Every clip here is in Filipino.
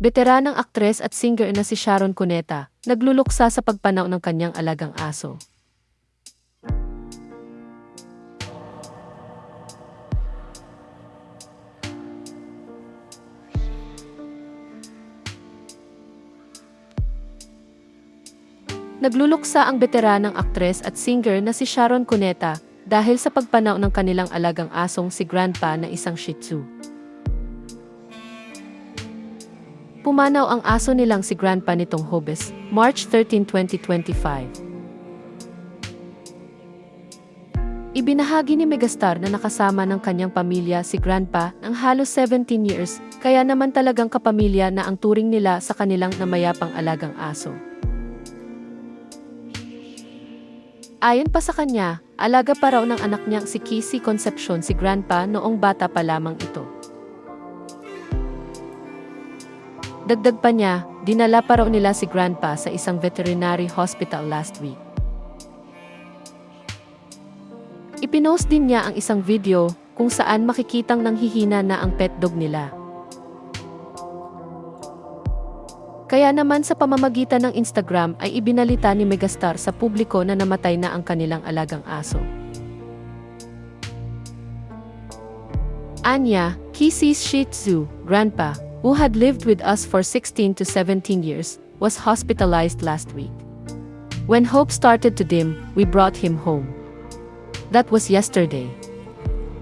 Veteranang aktres at singer na si Sharon Cuneta, nagluluksa sa pagpanaw ng kanyang alagang aso. Nagluluksa ang veteranang aktres at singer na si Sharon Cuneta dahil sa pagpanaw ng kanilang alagang asong si Grandpa na isang Shih Tzu. Pumanaw ang aso nilang si Grandpa nitong Huwebes, March 13, 2025. Ibinahagi ni megastar na nakasama ng kanyang pamilya si Grandpa ng halos 17 years, kaya naman talagang kapamilya na ang turing nila sa kanilang namayapang alagang aso. Ayon pa sa kanya, alaga pa raw ng anak niyang si Kissy Concepcion si Grandpa noong bata pa lamang ito. Dagdag pa niya, dinala pa raw nila si Grandpa sa isang veterinary hospital last week. Ipinost din niya ang isang video kung saan makikitang nanghihina na ang pet dog nila. Kaya naman sa pamamagitan ng Instagram ay ibinalita ni megastar sa publiko na namatay na ang kanilang alagang aso. Anya, Kissy's Shih Tzu, Grandpa, who had lived with us for 16 to 17 years, was hospitalized last week. When hope started to dim, we brought him home. That was yesterday.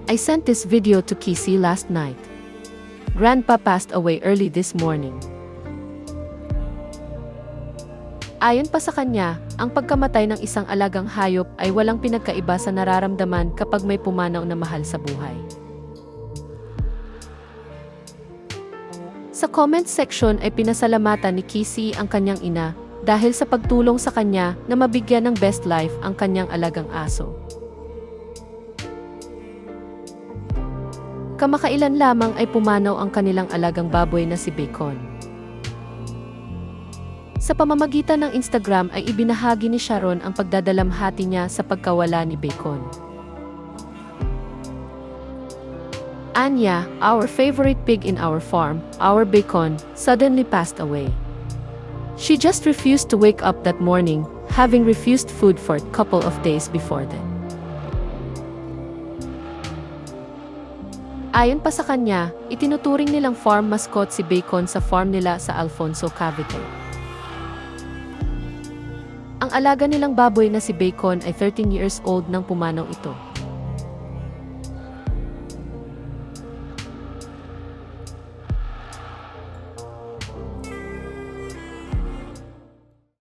I sent this video to Kissy last night. Grandpa passed away early this morning. Ayon pa sa kanya, ang pagkamatay ng isang alagang hayop ay walang pinagkaiba sa nararamdaman kapag may pumanaw na mahal sa buhay. Sa comment section ay pinasalamatan ni Kissy ang kanyang ina dahil sa pagtulong sa kanya na mabigyan ng best life ang kanyang alagang aso. Kamakailan lamang ay pumanaw ang kanilang alagang baboy na si Bacon. Sa pamamagitan ng Instagram ay ibinahagi ni Sharon ang pagdadalamhati niya sa pagkawala ni Bacon. Anya, our favorite pig in our farm, our Bacon, suddenly passed away. She just refused to wake up that morning, having refused food for a couple of days before that. Ayon pa sa kanya, itinuturing nilang farm mascot si Bacon sa farm nila sa Alfonso, Cavite. Ang alaga nilang baboy na si Bacon ay 13 years old nang pumanaw ito.